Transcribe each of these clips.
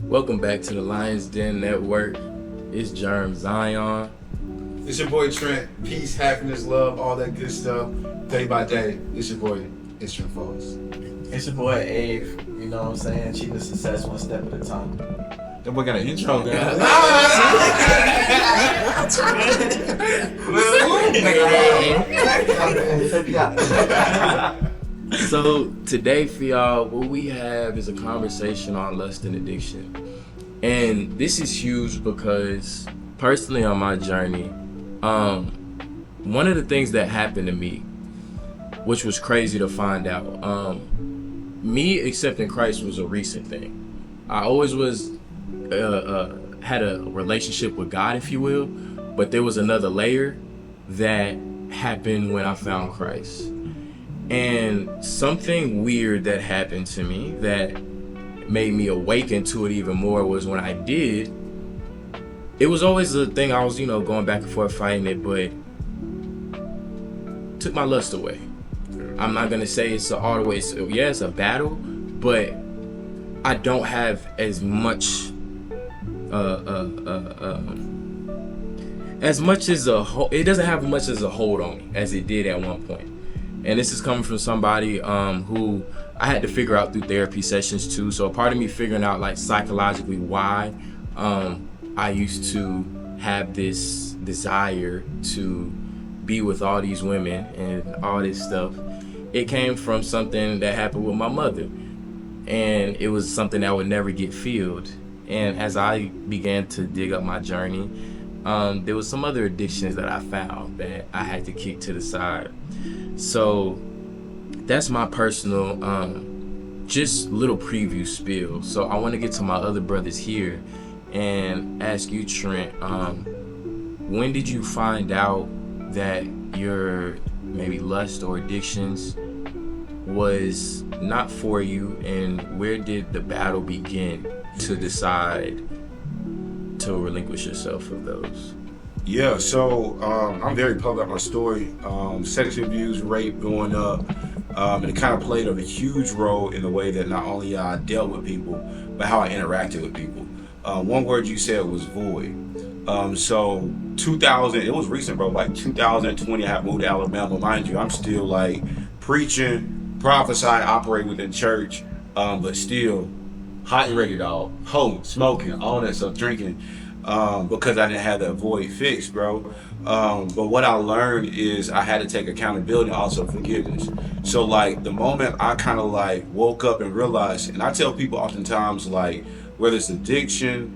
Welcome back to the Lions Den Network. It's Germ Zion. It's your boy Trent. Peace, happiness, love, all that good stuff. Day by day. It's your boy, it's strongholds. It's your boy Ave, you know what I'm saying? Achieving success one step at a time. That boy got an intro, guys. So today for y'all, what we have is a conversation on lust and addiction. And this is huge because personally on my journey, one of the things that happened to me, which was crazy to find out, me accepting Christ was a recent thing. I always was had a relationship with God, if you will, but there was another layer that happened when I found Christ. And something weird that happened to me that made me awaken to it even more was when I did, it was always a thing I was, going back and forth fighting it, but took my lust away. I'm not gonna say it's all the way, it's a battle, but I don't have as much it doesn't have much as a hold on me as it did at one point. And this is coming from somebody who I had to figure out through therapy sessions too. So a part of me figuring out like psychologically why I used to have this desire to be with all these women and all this stuff. It came from something that happened with my mother. And it was something that would never get filled. And as I began to dig up my journey, there was some other addictions that I found that I had to kick to the side. So that's my personal, just little preview spiel. So I want to get to my other brothers here and ask you, Trent, when did you find out that your maybe lust or addictions was not for you, and where did the battle begin to decide to relinquish yourself of those? Yeah, so I'm very public about my story. Sexual abuse, rape growing up, and it kind of played a huge role in the way that not only I dealt with people, but how I interacted with people. One word you said was void. So 2000, it was recent, bro, like 2020, I had moved to Alabama. Mind you, I'm still like preaching, prophesying, operating within church, but still hot and ready, dog. Hoeing, smoking, all that stuff, drinking. Because I didn't have that void fixed, bro. But what I learned is I had to take accountability and also forgiveness. So like the moment I kind of like woke up and realized, and I tell people oftentimes like whether it's addiction,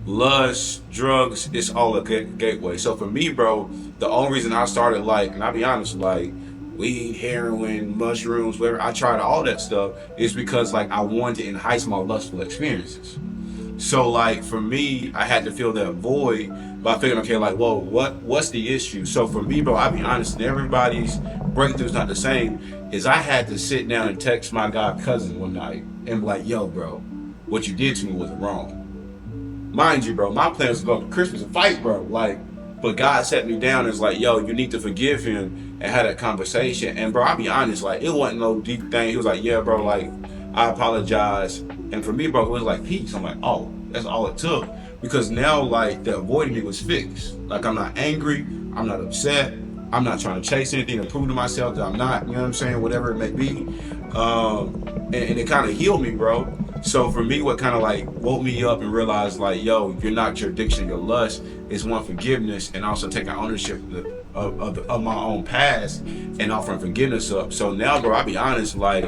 lust, drugs, it's all a gateway. So for me, bro, the only reason I started like, and I'll be honest, like weed, heroin, mushrooms, whatever, I tried all that stuff is because like I wanted to entice my lustful experiences. So like for me, I had to fill that void by figuring, okay, like, whoa, what's the issue? So for me, bro, I'll be honest, and everybody's breakthrough's not the same, is I had to sit down and text my god cousin one night and be like, yo, bro, what you did to me was wrong. Mind you, bro, my plan was to go to Christmas and fight, bro. Like, but God sat me down and was like, yo, you need to forgive him, and had that conversation. And bro, I'll be honest, like it wasn't no deep thing. He was like, yeah, bro, like I apologize. And for me, bro, it was like peace. I'm like, oh, that's all it took. Because now, like, the avoiding me was fixed. Like, I'm not angry. I'm not upset. I'm not trying to chase anything to prove to myself that I'm not, you know what I'm saying, whatever it may be. And it kind of healed me, bro. So for me, what kind of like woke me up and realized like, yo, you're not your addiction, your lust. It's one, forgiveness, and also taking ownership of my own past and offering forgiveness up. So now, bro, I'll be honest, like,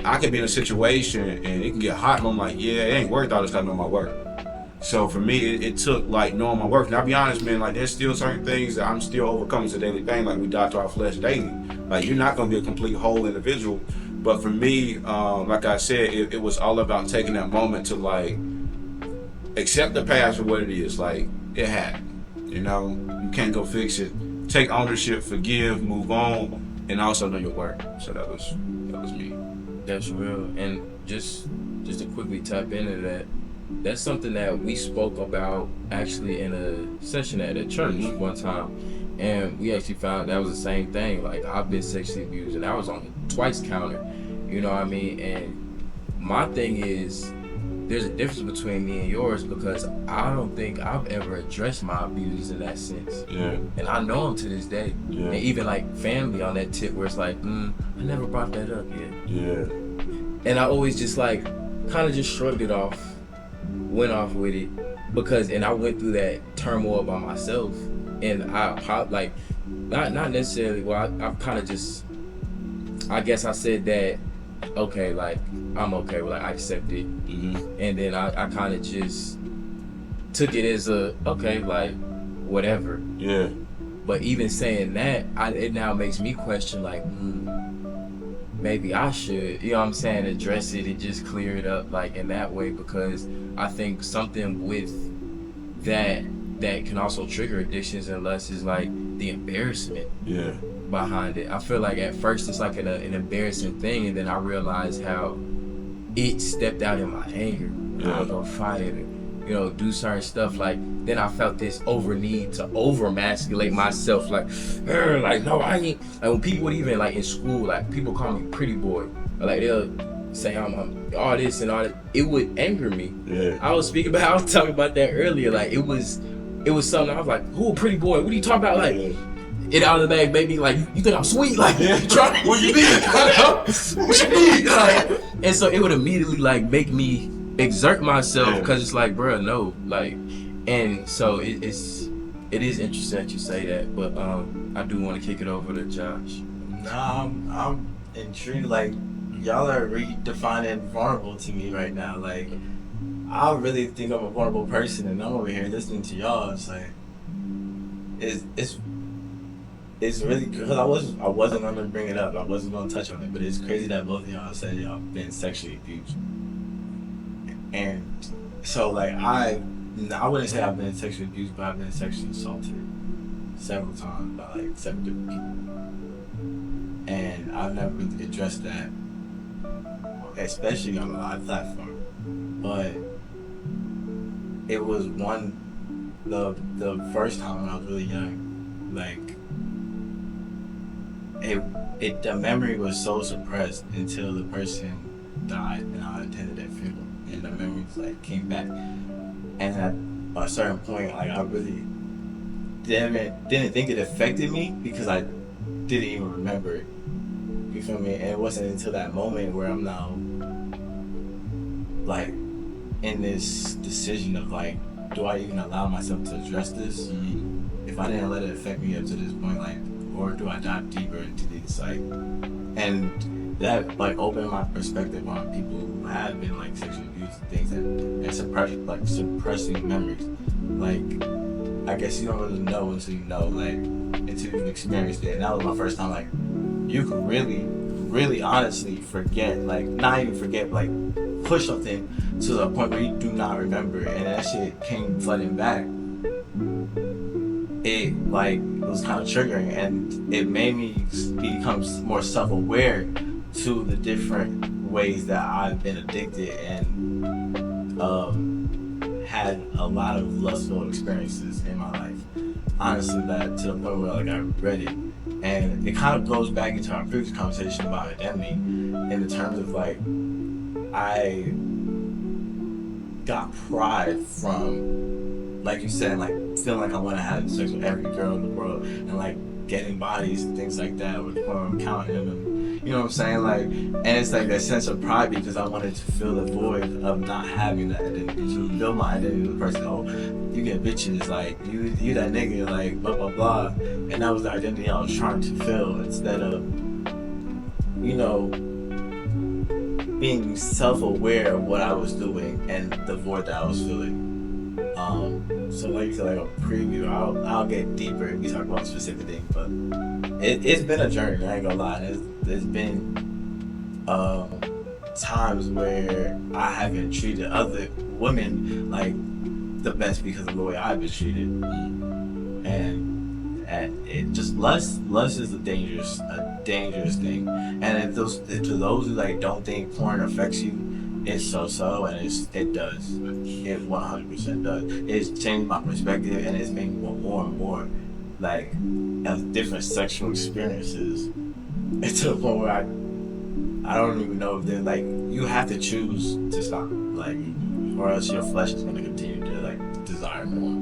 I could be in a situation and it can get hot and I'm like, yeah, it ain't worth all this time to know my work. So for me, it took like knowing my work. And I'll be honest, man, like there's still certain things that I'm still overcoming. It's a daily thing. Like we die to our flesh daily. Like you're not going to be a complete whole individual. But for me, like I said, it was all about taking that moment to like accept the past for what it is. Like it happened, you know, you can't go fix it. Take ownership, forgive, move on, and also know your work. So that was me. That's real. And just to quickly tap into that, that's something that we spoke about actually in a session at a church one time. And we actually found that was the same thing. Like I've been sexually abused and I was on the twice counter, you know what I mean? And my thing is, there's a difference between me and yours because I don't think I've ever addressed my abusers in that sense. Yeah. And I know them to this day. Yeah. And even like family on that tip where it's like, I never brought that up yet. Yeah. And I always just like kind of just shrugged it off, went off with it and I went through that turmoil by myself. And I like, not necessarily, well, I kind of just, I guess I said that, okay, like, I'm okay with, like, I accept it. Mm-hmm. And then I kind of just took it as okay, like, whatever. Yeah. But even saying that, it now makes me question, like, maybe I should, you know what I'm saying, address it and just clear it up, like, in that way, because I think something with that can also trigger addictions and lust is, like, the embarrassment. Yeah. Behind it. I feel like at first it's like an embarrassing thing, and then I realized how it stepped out in my anger. Yeah. I was on fire, you know, do certain stuff. Like then I felt this need to over masculate myself. Like no, I ain't. Like when people would even like in school, like people call me pretty boy, or like they'll say I'm all this and all that. It would anger me. Yeah. I was talking about that earlier. Like it was something. I was like, who a pretty boy? What are you talking about? Like. Yeah. It out of the bag, baby. Like you think I'm sweet? Like Yeah. what you need? What you need? Like, and so it would immediately like make me exert myself because it's like, bro, no, like, and so it is interesting that you say that, but I do want to kick it over to Josh. Nah, I'm intrigued. Like y'all are redefining vulnerable to me right now. Like I really think I'm a vulnerable person, and I'm over here listening to y'all. It's like it's really because I wasn't gonna bring it up. I wasn't gonna touch on it, but it's crazy that both of y'all said y'all been sexually abused. And so like I wouldn't say I've been sexually abused, but I've been sexually assaulted several times by like 7 different people. And I've never really addressed that, especially on a live platform. But it was the first time when I was really young, like the memory was so suppressed until the person died and I attended that funeral, and the memories like came back. And at a certain point, like I really didn't think it affected me because I didn't even remember it. You feel me? And it wasn't until that moment where I'm now like in this decision of like, do I even allow myself to address this? Mm-hmm. If I didn't let it affect me up to this point, like, or do I dive deeper into these, like, and that like opened my perspective on people who have been like sexually abused and things and suppressing memories. Like, I guess you don't really know until you know, like, until you've experienced it. And that was my first time, like, you can really honestly forget, like, not even forget, but like push something to the point where you do not remember it, and that shit came flooding back. It like was kind of triggering, and it made me become more self-aware to the different ways that I've been addicted and had a lot of lustful experiences in my life. Honestly, that to the point where like I regret it. And it kind of goes back into our previous conversation about identity in the terms of like I got pride from, like you said, like feeling like I want to have sex with every girl in the world and like getting bodies and things like that with counting them, and you know what I'm saying, like, and it's like that sense of pride because I wanted to fill the void of not having that identity, to build my identity with the person. Oh, you get bitches, like you that nigga, like blah blah blah, and that was the identity I was trying to fill instead of, you know, being self-aware of what I was doing and the void that I was filling. So like you said, like a preview, I'll get deeper if we talk about specific things, but it's been a journey, I ain't gonna lie. There's been times where I haven't treated other women like the best because of the way I've been treated, and it just lust is a dangerous thing. And to those who like don't think porn affects you, it's so, and it does. It 100% does. It's changed my perspective, and it's made me want more and more, like, have different sexual experiences. And to the point where I don't even know if they're like, you have to choose to stop. like, or else your flesh is gonna continue to like desire more.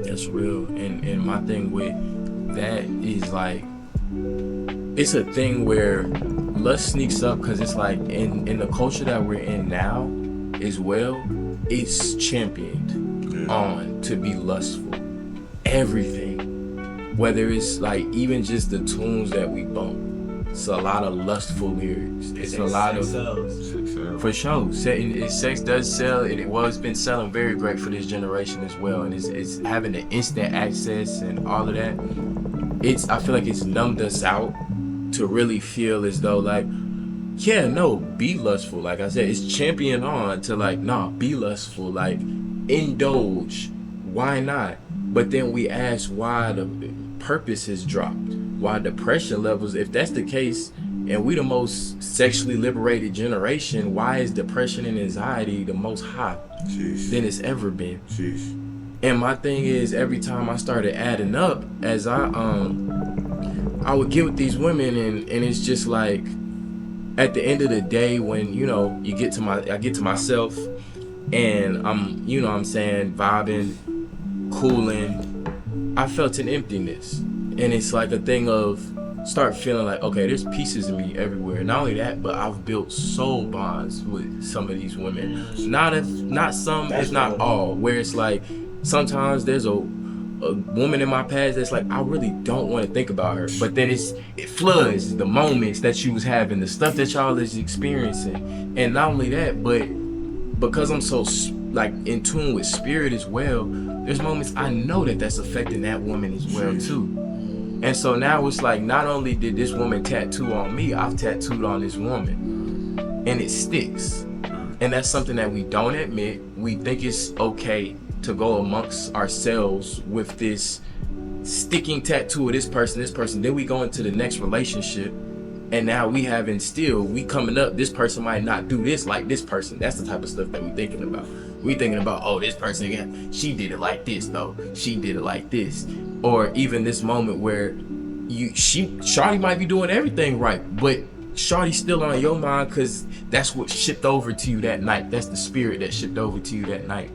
That's real. And my thing with that is like, it's a thing where lust sneaks up because it's like in the culture that we're in now as well, it's championed on to be lustful. Everything. Whether it's like even just the tunes that we bump. It's a lot of lustful lyrics. It's a lot of for sure. Sex does sell. It's been selling very great for this generation as well, and it's having the instant access and all of that. I feel like it's numbed us out to really feel as though like, yeah, no, be lustful. Like I said, it's champion on to like, nah, be lustful. Like, indulge. Why not? But then we ask why the purpose has dropped, why depression levels, if that's the case, and we the most sexually liberated generation, why is depression and anxiety the most high than it's ever been? And my thing is, every time I started adding up, as I would get with these women, and it's just like, at the end of the day, when I get to myself, and I'm I'm saying vibing, cooling, I felt an emptiness, and it's like a thing of start feeling like, okay, there's pieces of me everywhere. Not only that, but I've built soul bonds with some of these women. Not some, if not all, where it's like sometimes there's a woman in my past that's like, I really don't want to think about her, but then it floods the moments that she was having, the stuff that y'all is experiencing. And not only that, but because I'm so like in tune with spirit as well, there's moments I know that's affecting that woman as well too. And so now it's like, not only did this woman tattoo on me, I've tattooed on this woman, and it sticks. And that's something that we don't admit. We think it's okay to go amongst ourselves with this sticking tattoo of this person. Then we go into the next relationship, and now we coming up, this person might not do this like this person. That's the type of stuff that we thinking about. We thinking about, oh, this person again, she did it like this though. She did it like this. Or even this moment where Shawty might be doing everything right, but Shawty's still on your mind because that's what shipped over to you that night. That's the spirit that shipped over to you that night.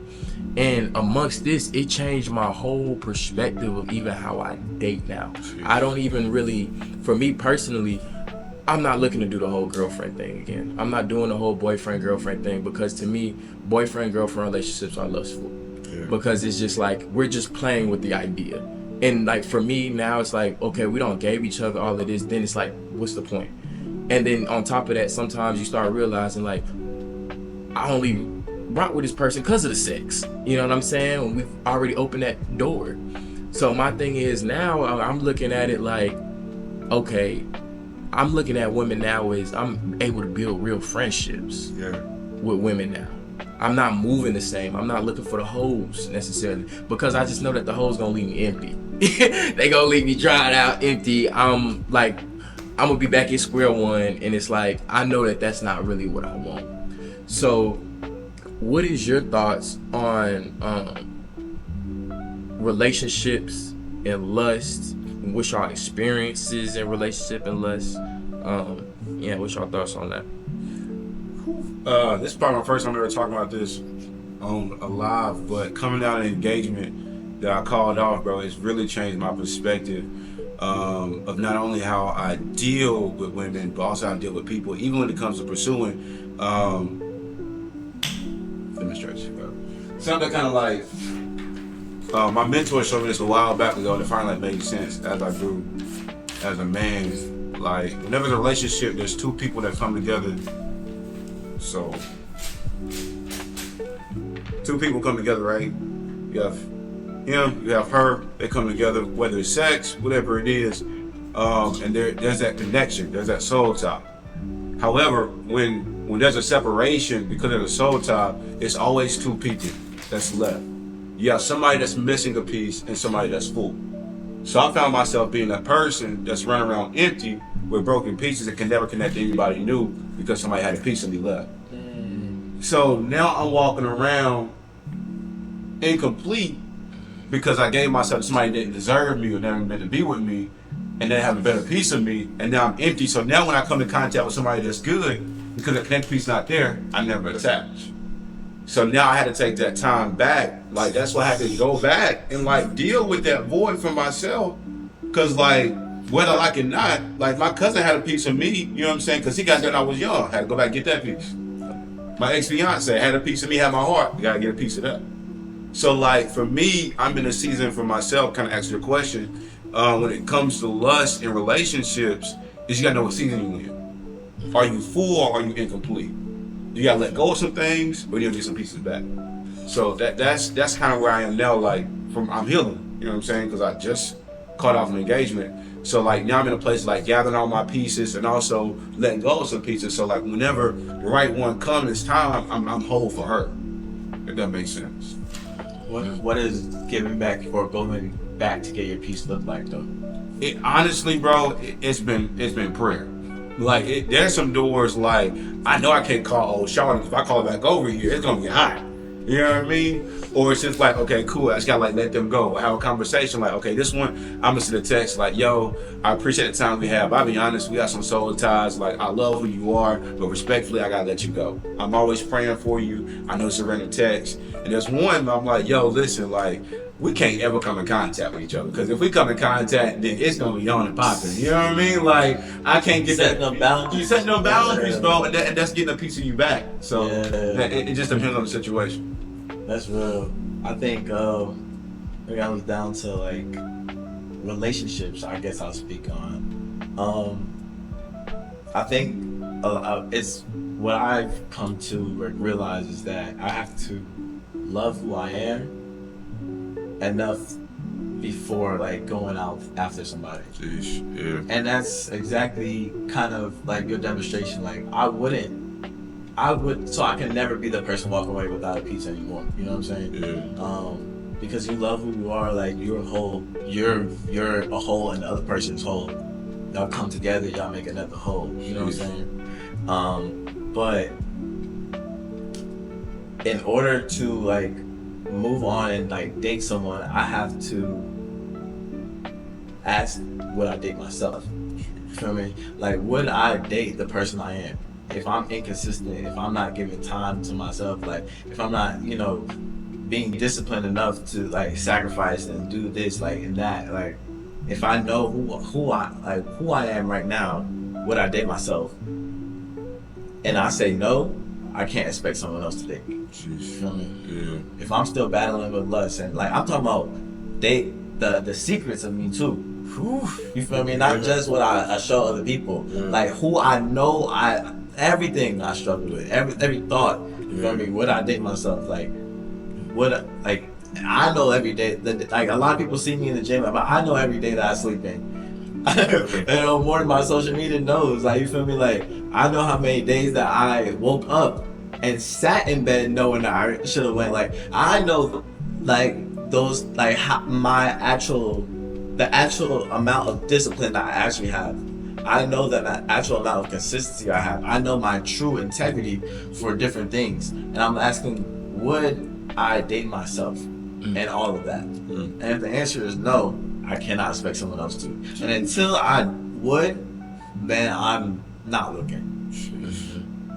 And amongst this, it changed my whole perspective of even how I date now. I don't even really, for me personally, I'm not looking to do the whole girlfriend thing again. I'm not doing the whole boyfriend-girlfriend thing, because to me, boyfriend-girlfriend relationships are lustful. Yeah. Because it's just like, we're just playing with the idea. And like for me now, it's like, okay, we don't gave each other all of this, then it's like, what's the point? And then on top of that, sometimes you start realizing like, I only rock with this person because of the sex. You know what I'm saying? When we've already opened that door. So my thing is now, I'm looking at it like, okay, I'm looking at women now as I'm able to build real friendships with women now. I'm not moving the same. I'm not looking for the hoes necessarily, because I just know that the hoes gonna leave me empty. They gonna leave me dried out, empty. I'm gonna be back at square one, and it's like, I know that that's not really what I want. So what is your thoughts on relationships and lust? What's your experiences in relationship and lust? What's your thoughts on that? This is probably my first time ever talking about this on a live, but coming out of an engagement that I called off, bro, it's really changed my perspective of not only how I deal with women, but also how I deal with people, even when it comes to pursuing demonstration, bro. Something kind of like my mentor showed me this a while back ago, and it finally made sense as I grew as a man. Like, whenever there's a relationship, there's two people that come together. So, two people come together, right? You have him, you have her, they come together, whether it's sex, whatever it is, and there's that connection, there's that soul tie. However, when there's a separation because of the soul tie, it's always two people that's left. You have somebody that's missing a piece and somebody that's full. So I found myself being that person that's running around empty with broken pieces that can never connect to anybody new because somebody had a piece and he left. So now I'm walking around incomplete because I gave myself to somebody that didn't deserve me or never meant to be with me, and they have a better piece of me, and now I'm empty. So now when I come in contact with somebody that's good, because the connect piece not there, I never attached. So now I had to take that time back. Like, that's why I had to go back and like deal with that void for myself. Cause like, whether I like it or not, like my cousin had a piece of me, you know what I'm saying? Cause he got that when I was young. Had to go back and get that piece. My ex-fiance had a piece of me, had my heart. You gotta get a piece of that. So like for me, I'm in a season for myself, kind of ask your question. When it comes to lust in relationships, is you gotta know what season you in. Are you full or are you incomplete? You gotta let go of some things, or you gotta get some pieces back. So that's kind of where I am now. Like I'm healing, you know what I'm saying? Because I just caught off an engagement. So like now I'm in a place like gathering all my pieces and also letting go of some pieces. So like whenever the right one comes, it's time. I'm whole for her. If that makes sense. What is giving back or going back to get your piece look like though? It honestly, bro, it's been prayer. Like there's some doors like I know I can't call old Sean. If I call it back over here, it's gonna get hot. You know what I mean? Or it's just like, okay, cool. I just gotta like let them go. Have a conversation like, okay, this one I'm gonna send a text like, yo, I appreciate the time we have. I'll be honest, we got some soul ties. Like I love who you are, but respectfully, I gotta let you go. I'm always praying for you. I know it's a random text. And there's one I'm like, yo, listen, like we can't ever come in contact with each other because if we come in contact, then it's gonna be on and popping. You know what I mean? Like I can't get setting up boundaries. You setting up boundaries, bro, and that's getting a piece of you back. So it just depends on the situation. That's real. I think it comes down to like relationships. I guess I'll speak on. I think it's what I've come to realize is that I have to love who I am enough before like going out after somebody. Jeez, yeah. And that's exactly kind of like your demonstration. Like I would, so I can never be the person walking away without a piece anymore. You know what I'm saying? Yeah. Because you love who you are, like you're whole. You're a whole, and the other person's whole. Y'all come together, y'all make another whole. You know what I'm saying? But in order to like move on and like date someone, I have to ask, would I date myself? You feel me? Like, would I date the person I am? If I'm inconsistent, if I'm not giving time to myself, like if I'm not, you know, being disciplined enough to like sacrifice and do this, like and that, like if I know who I am right now, would I date myself? And I say no, I can't expect someone else to date me. Jeez. You feel me? Yeah. If I'm still battling with lust and like I'm talking about the secrets of me too. You feel me? Not just what I show other people. Yeah. Like who I know, everything I struggle with, every thought. You feel me? Would I date myself? Like, I know every day that like a lot of people see me in the gym, but I know every day that I sleep in. And more than my social media knows. Like you feel me? Like I know how many days that I woke up and sat in bed knowing that I should have went. Like I know, like those like the actual amount of discipline that I actually have. I know that actual amount of consistency I have. I know my true integrity for different things. And I'm asking, would I date myself and all of that? And if the answer is no, I cannot expect someone else to. And until I would, then I'm not looking.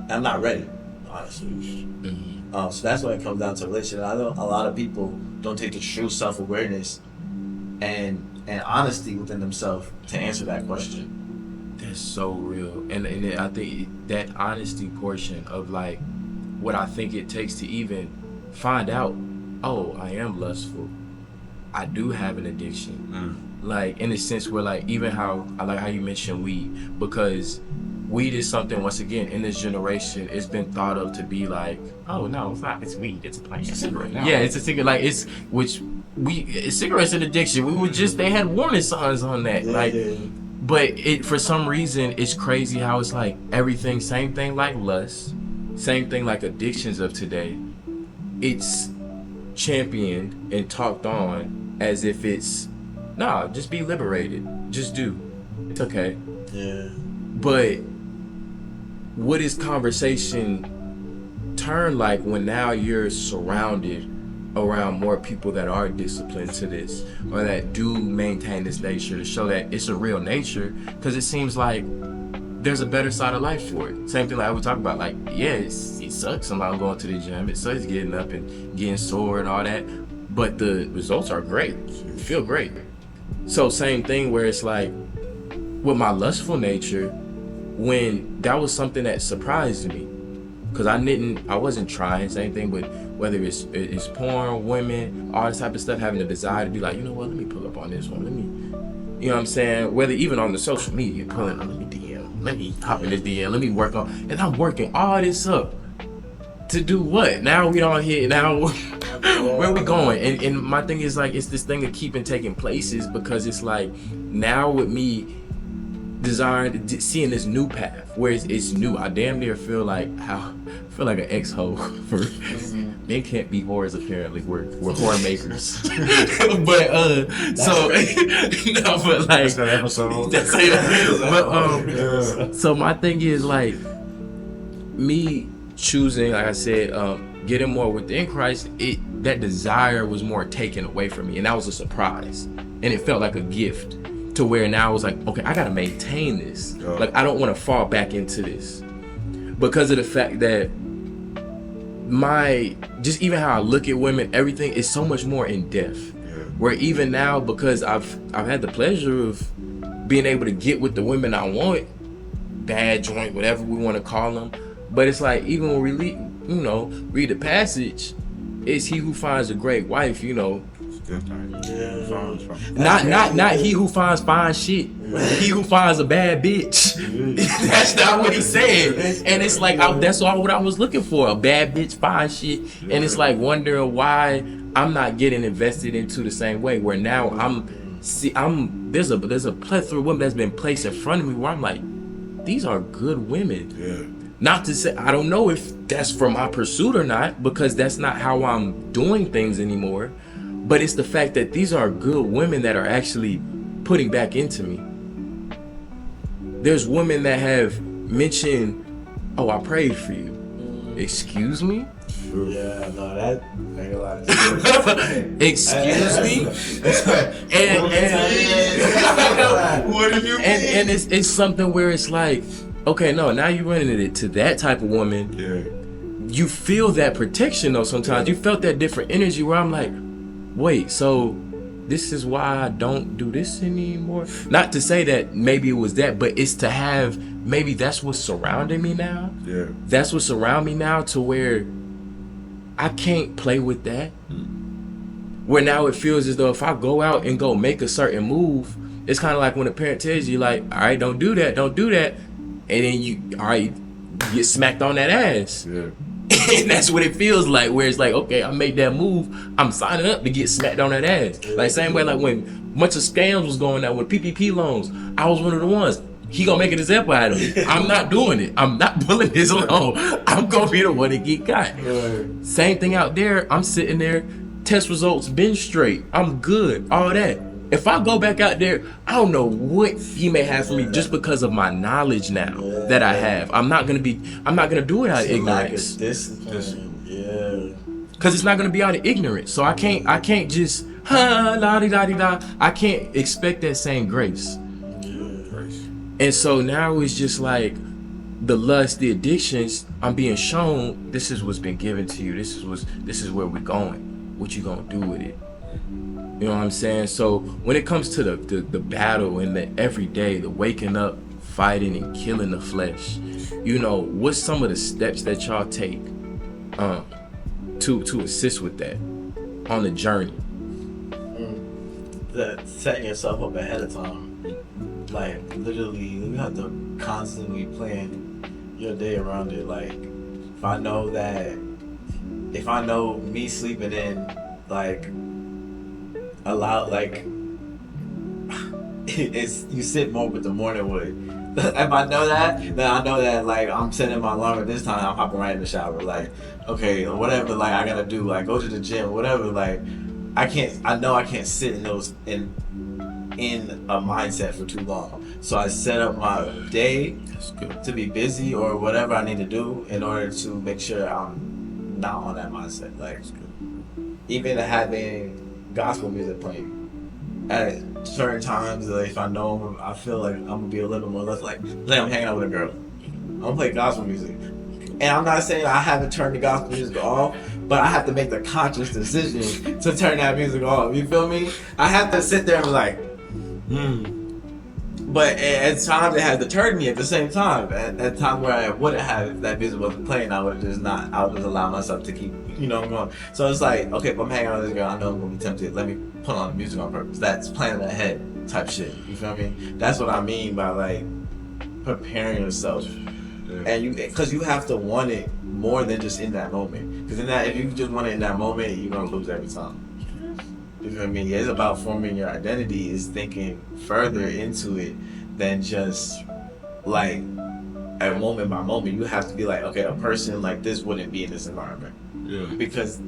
I'm not ready, honestly. So that's when it comes down to relationship. I know a lot of people don't take the true self-awareness and honesty within themselves to answer that question. That's so real. And I think that honesty portion of like what I think it takes to even find out, oh, I am lustful. I do have an addiction. Like in a sense where like even how I like how you mentioned weed, because weed is something, once again, in this generation, it's been thought of to be like, oh no, it's not, it's weed, it's a plant. It's a cigarette now. Yeah, it's a cigarette. Like cigarettes an addiction. They had warning signs on that. But for some reason, it's crazy how it's like everything, same thing like lust, same thing like addictions of today. It's championed and talked on as if it's, nah, just be liberated. Just do. It's okay. Yeah. But what is conversation turn like when now you're surrounded around more people that are disciplined to this or that do maintain this nature to show that it's a real nature? Because it seems like there's a better side of life for it. Same thing like I would talk about. Like, yeah, it sucks sometimes going to the gym. It sucks getting up and getting sore and all that. But the results are great. You feel great. So same thing where it's like, with my lustful nature, when that was something that surprised me. Because I wasn't trying, same thing with whether it's porn, women, all this type of stuff, having the desire to be like, you know what, let me pull up on this one. Let me, you know what I'm saying? Whether even on the social media, pulling, let me DM, let me hop in this DM, let me work on, and I'm working all this up to do what? Now we don't hit, now where we going? And my thing is like, it's this thing of keeping taking places, because it's like, now with me desiring, seeing this new path where it's new, I damn near feel like an ex-hoe for men can't be whores apparently. We're whore makers. But so no, but like that's that episode. But so my thing is like, me choosing, like I said, getting more within Christ, that desire was more taken away from me, and that was a surprise, and it felt like a gift. To where now I was like, okay, I gotta maintain this. Like, I don't want to fall back into this because of the fact that just even how I look at women, everything is so much more in depth. Where even now, because I've had the pleasure of being able to get with the women I want, bad joint, whatever we want to call them. But it's like, even when we read the passage, it's he who finds a great wife, Not he who finds fine shit. He who finds a bad bitch. That's not what he said. And it's like, that's all what I was looking for, a bad bitch, fine shit. And it's like wondering why I'm not getting invested into the same way. Where now there's a plethora of women that's been placed in front of me where I'm like, these are good women. Yeah. Not to say, I don't know if that's for my pursuit or not, because that's not how I'm doing things anymore. But it's the fact that these are good women that are actually putting back into me. There's women that have mentioned, oh, I prayed for you. Excuse me? Yeah, no, that ain't a lot of Excuse me? What do you mean? And it's something where it's like, okay, no, now you're running it to that type of woman. Yeah. You feel that protection though sometimes. You felt that different energy where I'm like, wait, so this is why I don't do this anymore? Not to say that maybe it was that, but it's to have, maybe that's what's surrounding me now. Yeah. That's what's surrounding me now, to where I can't play with that. Where now it feels as though if I go out and go make a certain move, it's kind of like when a parent tells you like, all right, don't do that. And then you get smacked on that ass. Yeah. And that's what it feels like, where it's like, okay, I made that move, I'm signing up to get smacked on that ass. Like same way like when a bunch of scams was going out with PPP loans, I was one of the ones. He gonna make an example out of me. I'm not doing it. I'm not pulling this loan. I'm gonna be the one to get got. Same thing out there. I'm sitting there, test results been straight. I'm good, all that. If I go back out there, I don't know what he may have for me just because of my knowledge now that I have. I'm not gonna do it out of ignorance. Yeah. Cause it's not gonna be out of ignorance. So I can't just la-di-da-di-da. I can't expect that same grace. And so now it's just like the lust, the addictions, I'm being shown this is what's been given to you. This is where we're going. What you gonna do with it? You know what I'm saying? So when it comes to the battle and the everyday, the waking up, fighting and killing the flesh, what's some of the steps that y'all take to assist with that on the journey? Setting yourself up ahead of time. Like literally, you have to constantly plan your day around it. Like if I know me sleeping in, like, it's you sit more with the morning wood. If I know that, then I know that like I'm setting my alarm at this time. I'm hopping right in the shower. Like, okay, whatever. Like I gotta do. Like go to the gym. Whatever. Like I know I can't sit in a mindset for too long. So I set up my day to be busy or whatever I need to do in order to make sure I'm not on that mindset. Like even having gospel music playing at certain times, like, if I know I feel like I'm gonna be a little bit more less like I'm hanging out with a girl, I'm gonna play gospel music. And I'm not saying I haven't turned the gospel music off, but I have to make the conscious decision to turn that music off. You feel me? I have to sit there and be like, But at times it has deterred me at the same time. At times where I wouldn't have, if that music wasn't playing, I would just allow myself to keep, going. So it's like, okay, if I'm hanging out with this girl, I know I'm gonna be tempted. Let me put on the music on purpose. That's planning ahead type shit. You feel me? That's what I mean by like preparing yourself. Yeah. And because you have to want it more than just in that moment. Because if you just want it in that moment, you're gonna lose every time. You feel me? It's about forming your identity, is thinking further into it than just like at moment by moment. You have to be like, okay, a person like this wouldn't be in this environment. Yeah. Because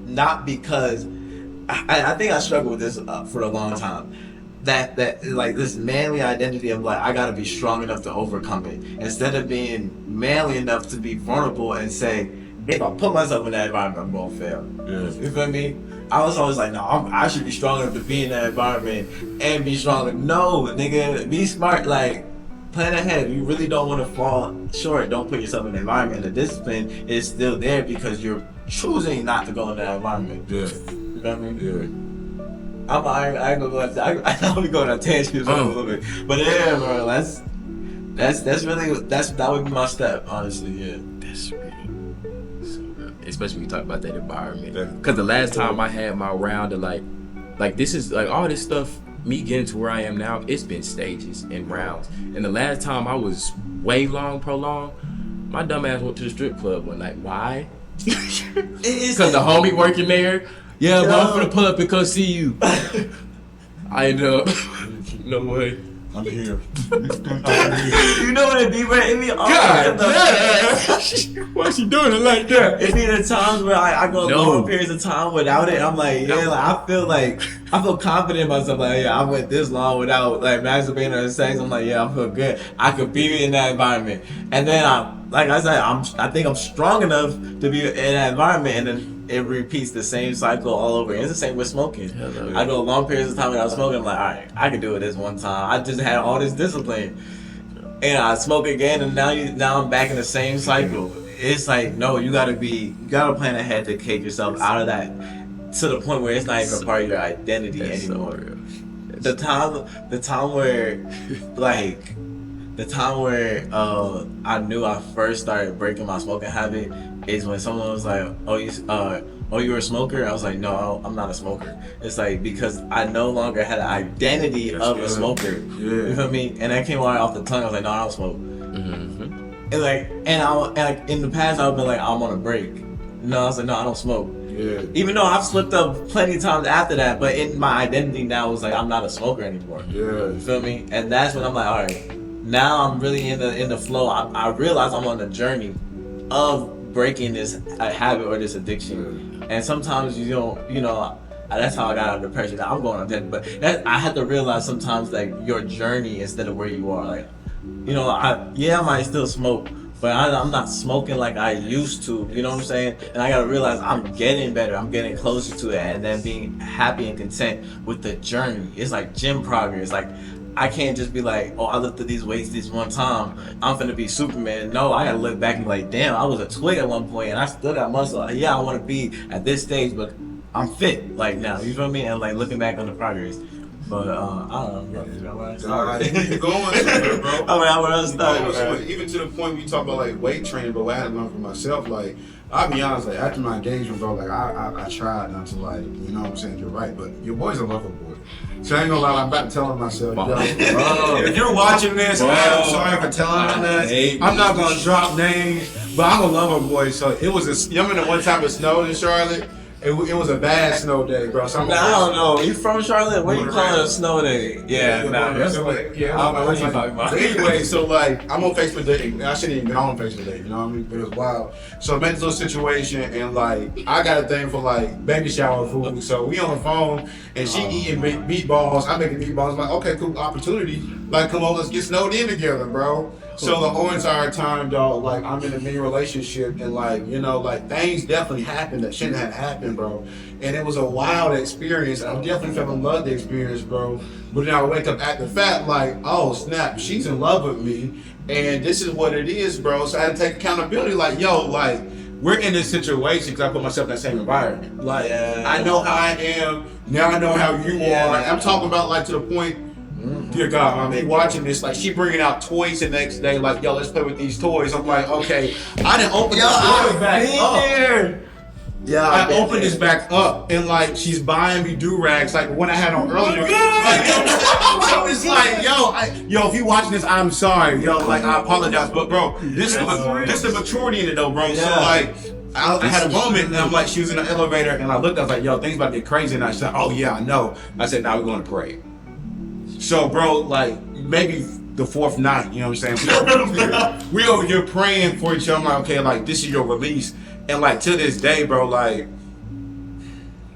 I think I struggled with this for a long time. That like this manly identity of like I gotta be strong enough to overcome it, instead of being manly enough to be vulnerable and say, if I put myself in that environment, I'm gonna fail. Yeah. You feel me? I was always like, no, I should be strong enough to be in that environment and be strong. No, nigga, be smart. Like, plan ahead. You really don't want to fall short. Don't put yourself in the environment. The discipline is still there because you're choosing not to go in that environment. Yeah. You know what I mean? Yeah. I ain't gonna go. I know we going on tangents a little bit, but yeah, bro, that would be my step, honestly. Yeah. That's really. Especially when you talk about that environment, because the last time I had my round of like this is like all this stuff, me getting to where I am now, it's been stages and rounds. And the last time I was prolonged, my dumb ass went to the strip club one night. Why? Because the homie working there. Yeah, but I'm gonna pull up and come see you. I know. No way. I'm here. You know what it be, bro? It be all God, why she doing it like that? It be the times where I go long periods of time without it. I'm like, yeah, like I feel confident in myself. Like, yeah, I went this long without like masturbating or sex. I'm like, yeah, I feel good. I could be in that environment. And then I think I'm strong enough to be in that environment, and then it repeats the same cycle all over. It's the same with smoking. I go long periods of time without smoking. I'm like, all right, I can do it this one time. I just had all this discipline, and I smoke again, and now I'm back in the same cycle. It's like, no, you gotta plan ahead to kick yourself out of that to the point where it's not even part of your identity anymore. The time where I knew I first started breaking my smoking habit is when someone was like, oh, you're a smoker? I was like, no, I'm not a smoker. It's like, because I no longer had an identity of a smoker. Yeah. You feel me? And that came right off the tongue. I was like, no, I don't smoke. Mm-hmm. And in the past, I've been like, I'm on a break. No, I was like, no, I don't smoke. Yeah. Even though I've slipped up plenty of times after that, but in my identity now was like, I'm not a smoker anymore. Yeah. You feel me? And that's when I'm like, all right, now I'm really in the flow. I realize I'm on the journey of breaking this habit or this addiction. And sometimes you don't, that's how I got out of depression. I'm going on that, but I had to realize sometimes like your journey instead of where you are. Like, I might still smoke, but I'm not smoking like I used to. You know what I'm saying? And I gotta realize I'm getting better. I'm getting closer to it, and then being happy and content with the journey. It's like gym progress. Like, I can't just be like, oh, I lifted these weights this one time, I'm finna be Superman. No, I gotta look back and be like, damn, I was a twig at one point and I still got muscle. Yeah, I wanna be at this stage, but I'm fit like now. You feel me? And like looking back on the progress. But I don't know. You're going somewhere, bro. I wanna start. Even to the point we talk about like weight training, but what I had to learn for myself, like, I'll be honest, like after my engagement, bro, like I tried not to, like, you know what I'm saying, you're right, but your boy's a lover boy. So I ain't gonna lie, I'm about to tell myself, if you're watching this, I'm sorry for telling him this. I'm not gonna drop names, but I'm a lover boy. So it was you remember one time it snowed in Charlotte? It was a bad snow day, bro. So I don't know. You from Charlotte? What you calling a snow day? Yeah, that's what. I don't know what you talking about. Anyway, so like I'm on Facebook dating. I shouldn't even been on Facebook dating. You know what I mean? But it was wild. So I'm in this little situation, and like I got a thing for like baby shower food. So we on the phone, and she eating meatballs. I'm making meatballs. I'm like, okay, cool opportunity. Like, come on, let's get snowed in together, bro. So the whole entire time, dog, like I'm in a mini relationship and like, you know, like things definitely happened that shouldn't have happened, bro. And it was a wild experience. I definitely fell in love with the experience, bro. But then I wake up at the fact like, oh snap, she's in love with me. And this is what it is, bro. So I had to take accountability, like, yo, like, we're in this situation because I put myself in that same environment. Like, I know how I am. Now I know how you are. I'm talking about, like, to the point, dear God, I mean, watching this, like, she bringing out toys the next day, like, yo, let's play with these toys. I'm like, okay, I didn't open this toy back up. Yeah, I opened this back up and like she's buying me do-rags like what I had on earlier. Like, it's like, yo, if you watching this, I'm sorry, yo, like I apologize, but bro, this is the maturity in it though, bro. So like, I had a moment and I'm like, she was in the elevator and I looked, I was like, yo, things about to get crazy, and I said, oh yeah, I know. I said, now we're going to pray. So bro, like maybe the fourth night, you know what I'm saying? We over here praying for each other. I'm like, okay, like this is your release. And like to this day, bro, like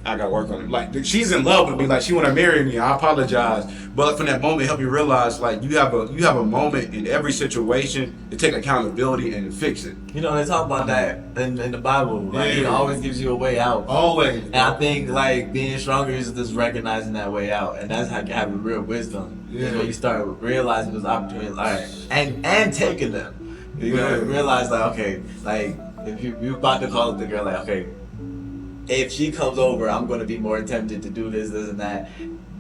I gotta work on it. Like she's in love with me, like she wanna marry me. I apologize, but from that moment, help you realize like you have a moment in every situation to take accountability and fix it. You know, they talk about that in the Bible. Like, it always gives you a way out. Always. And I think like being stronger is just recognizing that way out, and that's how you have real wisdom. Yeah. When you start realizing those opportunities, like, and taking them. You know, realize like, okay, like if you're about to call up the girl, like, okay, if she comes over, I'm going to be more tempted to do this, and that.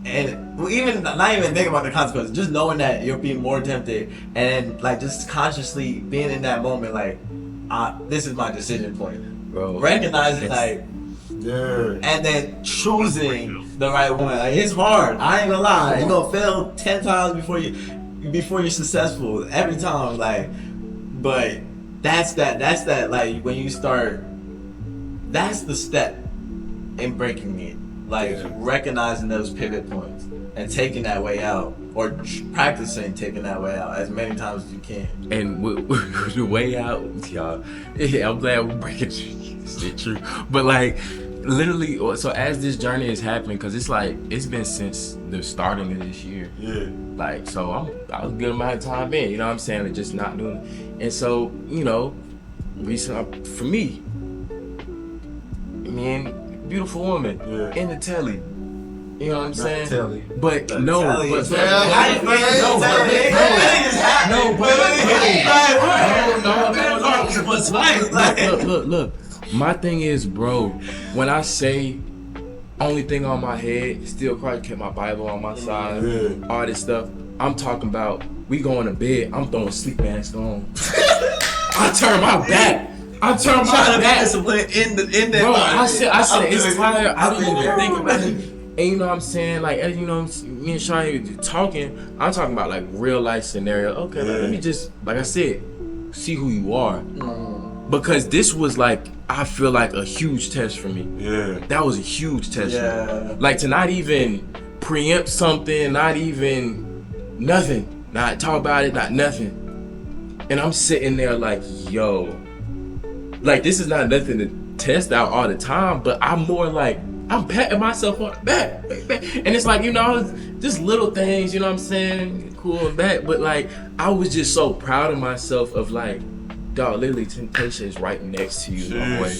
And even not even thinking about the consequences, just knowing that you're being more tempted, and like just consciously being in that moment, like, this is my decision point, Bro. Recognizing like, and then choosing the right one. Like, it's hard. I ain't gonna lie. You're gonna fail 10 times before you're successful every time. Like, but that's that. Like when you start, that's the step in breaking it. Like recognizing those pivot points and taking that way out, or practicing taking that way out as many times as you can. And the way out, y'all. Yeah, I'm glad we're breaking shit true. But like, literally, so as this journey is happening, because it's like it's been since the starting of this year. Yeah. Like, so I was a good amount of time in. You know what I'm saying? Like, just not doing it. And so, you know, recently for me, beautiful woman in the telly. You know what I'm saying? Telly. But Telly. no, look. My thing is, bro, when I say only thing on my head, still Christ, kept my Bible on my side, all this stuff, I'm talking about we going to bed, I'm throwing sleep mask on. I turn my back. I'm trying to be disciplined in that. Bro, I said it's tired. I didn't even think about it. And you know what I'm saying? Like, you know, me and Sean talking. I'm talking about like real life scenario. Okay, let me just, like I said, see who you are. Because this was like, I feel like a huge test for me. Yeah. That was a huge test for me. Like to not even preempt something, not even nothing. Not talk about it, not nothing. And I'm sitting there like, yo. Like, this is not nothing to test out all the time, but I'm more like, I'm patting myself on the back. And it's like, you know, just little things, you know what I'm saying? Cool and back. But like, I was just so proud of myself of like, dog, literally, temptation is right next to you, my boy.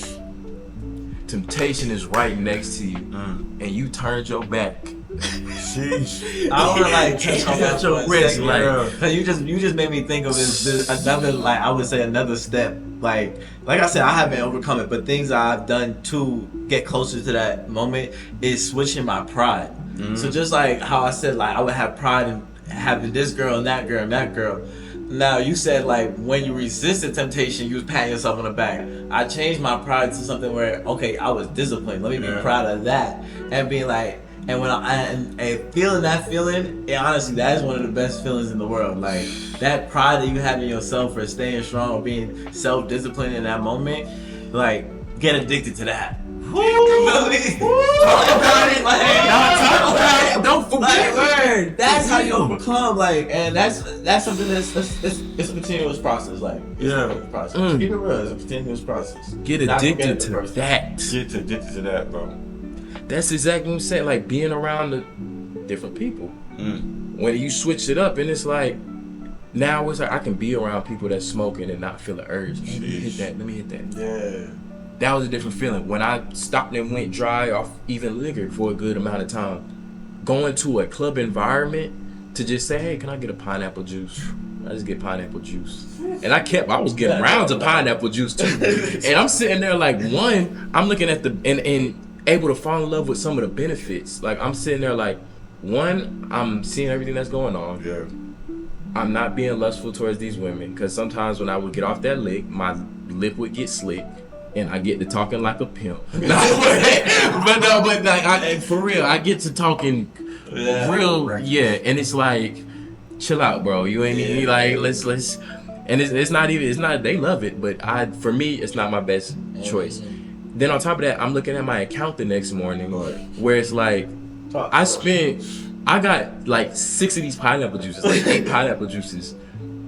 Temptation is right next to you. And you turned your back. Sheesh. I wanna like touch on that your wrist, like, cause you just made me think of this another, like, I would say another step. Like I said, I haven't overcome it, but things I've done to get closer to that moment is switching my pride. So just like how I said, like I would have pride in having this girl and that girl and that girl. Now you said like when you resisted temptation, you was patting yourself on the back. I changed my pride to something where, okay, I was disciplined. Let me be proud of that, and being like. And when and feeling that feeling, honestly, that is one of the best feelings in the world. Like that pride that you have in yourself for staying strong or being self-disciplined in that moment, like get addicted to that. Talk about it, like don't forget it. That's how you overcome, like, and that's something that's it's a continuous process, like it's a process. Keep it real, it's a continuous process. Get addicted to that. Get addicted to that, bro. That's exactly what I'm saying. Like being around the different people. When you switch it up, and it's like Now it's like I can be around people that's smoking and not feel the urge. Hey, let me hit that. Yeah. That was a different feeling. When I stopped and went dry off even liquor for a good amount of time, going to a club environment to just say, hey, can I get a pineapple juice? I just get pineapple juice. And I was getting rounds of pineapple juice too. And I'm sitting there like, one, I'm looking at and able to fall in love with some of the benefits. Like I'm sitting there like, one, I'm seeing everything that's going on. Yeah. I'm not being lustful towards these women, because sometimes when I would get off that lick, my lip would get slick. And I get to talking like a pimp. But like, for real, I get to talking real, and it's like, chill out, bro. You ain't even like, let's, and it's not, they love it, but for me, it's not my best choice. Then on top of that, I'm looking at my account the next morning, where it's like, I got like 6 of these pineapple juices, like 8 pineapple juices.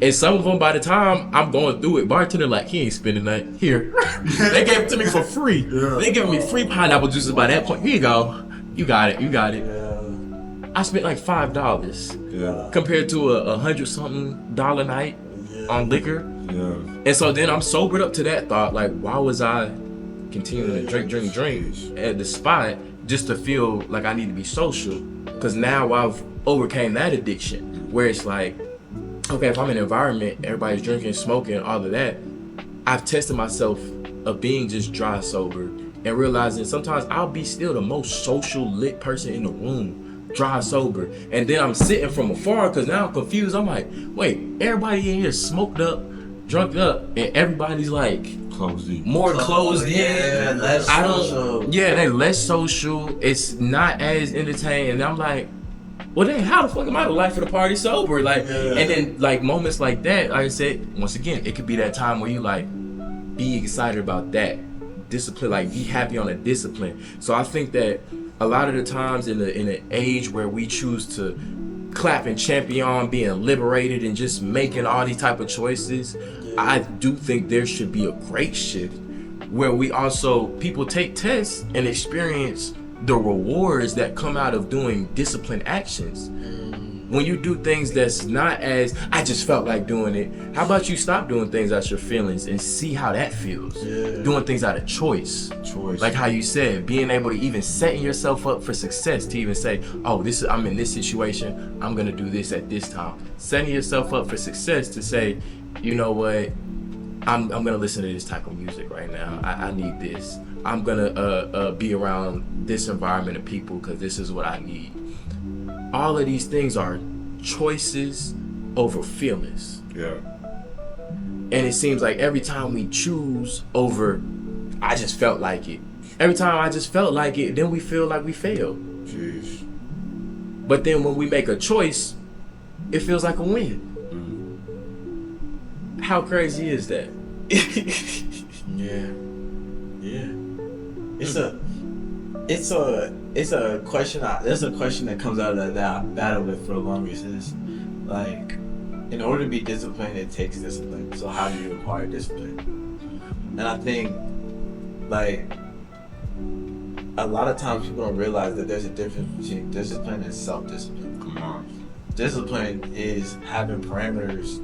And some of them, by the time I'm going through it, bartender like, he ain't spending that. Here. They gave it to me for free. Yeah. They giving me free pineapple juices by that point. Here you go. You got it. Yeah. I spent like $5 compared to a $100-something night on liquor. Yeah. And so then I'm sobered up to that thought, like, why was I continuing to drink at the spot just to feel like I need to be social? Because now I've overcame that addiction, where it's like, okay, if I'm in an environment, everybody's drinking, smoking, all of that, I've tested myself of being just dry sober and realizing sometimes I'll be still the most social lit person in the room, dry sober. And then I'm sitting from afar because now I'm confused. I'm like, wait, everybody in here smoked up, drunk up, and everybody's like closed in. Yeah, less social. They're less social. It's not as entertaining. And I'm like, well then how the fuck am I the life of the party sober? Like, and then like moments like that, like I said, once again, it could be that time where you like be excited about that discipline, like be happy on a discipline. So I think that a lot of the times in an age where we choose to clap and champion being liberated and just making all these type of choices, I do think there should be a great shift where we also, people take tests and experience the rewards that come out of doing disciplined actions. When you do things that's not as, I just felt like doing it. How about you stop doing things out your feelings and see how that feels? Doing things out of choice. Like how you said, being able to even setting yourself up for success, to even say, oh, I'm in this situation, I'm gonna do this at this time. Setting yourself up for success to say, you know what, I'm gonna listen to this type of music right now. I need this. I'm gonna be around this environment of people because this is what I need. All of these things are choices over feelings. Yeah. And it seems like every time we choose over, I just felt like it. Every time I just felt like it, then we feel like we failed. Jeez. But then when we make a choice, it feels like a win. How crazy is that? Yeah. It's a question. There's a question that comes out of that I battled with for the longest. Is like, in order to be disciplined, it takes discipline. So how do you acquire discipline? And I think, like, a lot of times people don't realize that there's a difference between discipline and self-discipline. Come on. Discipline is having parameters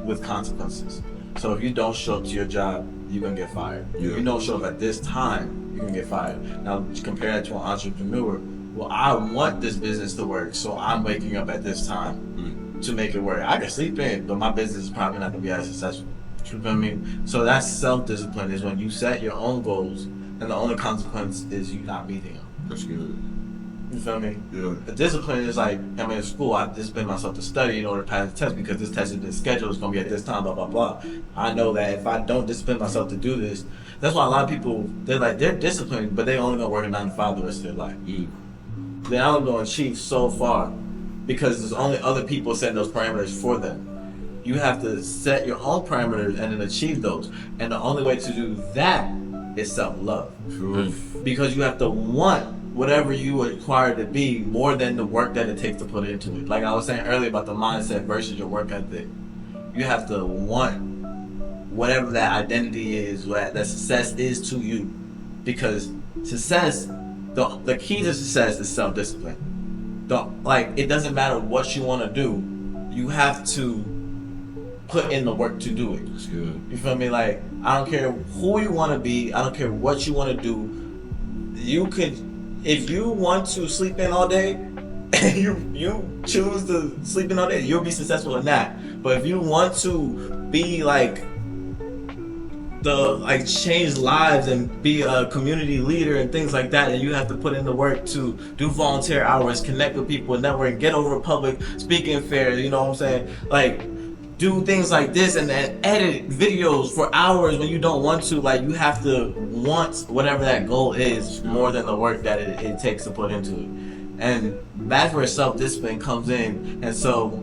with consequences. So if you don't show up to your job, you're gonna get fired. Yeah. If you don't show up at this time, you're gonna get fired. Now compare that to an entrepreneur. Well, I want this business to work, so I'm waking up at this time to make it work. I can sleep in, but my business is probably not gonna be as successful. You know what I mean? So that's self-discipline, is when you set your own goals and the only consequence is you not meeting them. That's good. You feel me? Yeah. The discipline is like, I mean, in school, I discipline myself to study in order to pass the test because this test is been scheduled, it's gonna be at this time, blah, blah, blah. I know that if I don't discipline myself to do this, that's why a lot of people, they're disciplined, but they only gonna work a 9 to 5 the rest of their life. They're not gonna achieve so far because there's only other people setting those parameters for them. You have to set your own parameters and then achieve those. And the only way to do that is self-love. Because you have to want whatever you require to be more than the work that it takes to put into it. Like I was saying earlier about the mindset versus your work ethic. You have to want whatever that identity is, what that success is to you. Because success, the key to success is self-discipline. Like, it doesn't matter what you want to do, you have to put in the work to do it. That's good. You feel me? Like, I don't care who you want to be. I don't care what you want to do. You could, if you want to sleep in all day, and you choose to sleep in all day, you'll be successful in that. But if you want to be like change lives and be a community leader and things like that, and you have to put in the work to do volunteer hours, connect with people, network, get over public speaking fair, you know what I'm saying? Like, do things like this and then edit videos for hours when you don't want to. Like, you have to want whatever that goal is more than the work that it takes to put into it. And that's where self-discipline comes in. And so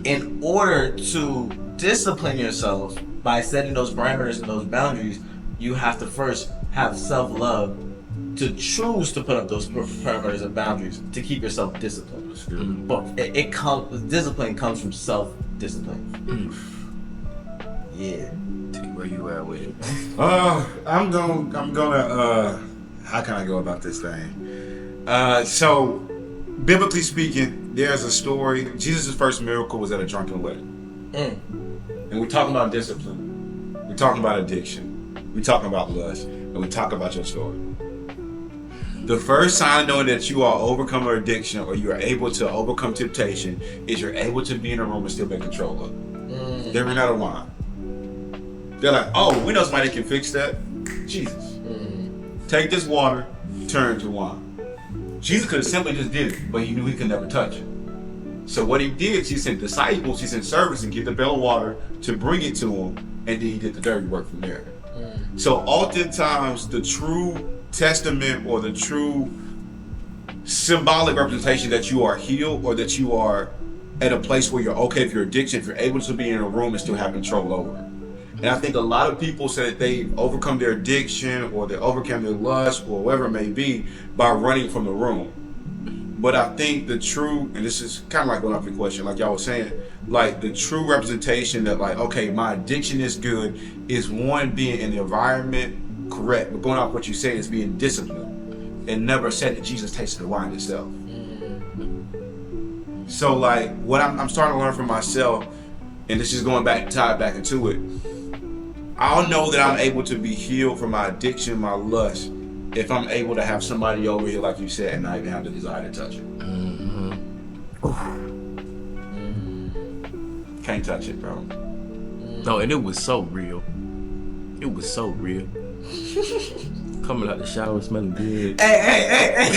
in order to discipline yourself by setting those parameters and those boundaries, you have to first have self-love to choose to put up those parameters and boundaries to keep yourself disciplined. But discipline comes from self-discipline. Yeah. Where you at with it? I'm gonna how can I go about this thing? So biblically speaking, there's a story. Jesus' first miracle was at a drunken wedding. And we're talking about discipline. We're talking about addiction. We're talking about lust. And we talk about your story. The first sign of knowing that you are overcome addiction or you are able to overcome temptation is you're able to be in a room and still be in control of it. They're not a wine. They're like, oh, we know somebody can fix that. Jesus. Take this water, turn to wine. Jesus could have simply just did it, but he knew he could never touch it. So what he did, he sent disciples, he sent servants and get the bell of water to bring it to him, and then he did the dirty work from there. So oftentimes the true testament or the true symbolic representation that you are healed or that you are at a place where you're okay if you're addiction, if you're able to be in a room and still have control over it. And I think a lot of people say that they overcome their addiction or they overcome their lust or whatever it may be by running from the room. But I think the true, and this is kind of like going off your question, like y'all was saying, like the true representation that like, okay, my addiction is good is one, being in the environment correct, but going off what you say is being disciplined and never said that Jesus tasted the wine itself. So like what I'm starting to learn from myself, and this is going back, tied back into it, I'll know that I'm able to be healed from my addiction, my lust, if I'm able to have somebody over here, like you said, and not even have the desire to touch it. Can't touch it, bro. No, and it was so real. It was so real. Coming out the shower smelling good. Hey. I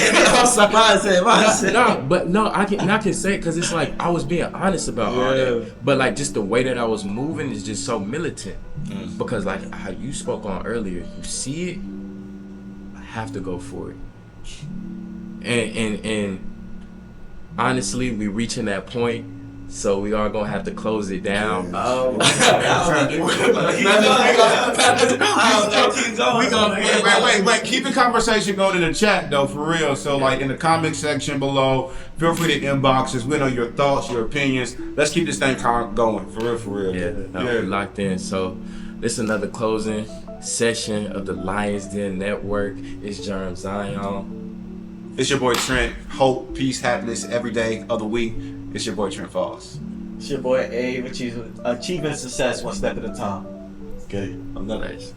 can say it because it's like I was being honest about all that. But like just the way that I was moving is just so militant. Because like how you spoke on earlier, you see it, I have to go for it. And honestly, we reaching that point, so we are gonna have to close it down. Wait. Keep the conversation going in the chat though, for real. So like in the comment section below, feel free to inbox us. We know your thoughts, your opinions. Let's keep this thing going, for real. Yeah. Locked in. So this is another closing session of the Lions Den Network. It's Germ Zion. It's your boy Trent. Hope, peace, happiness every day of the week. It's your boy Trent Falls. It's your boy A, which is achieving success one step at a time. Okay. I'm nice.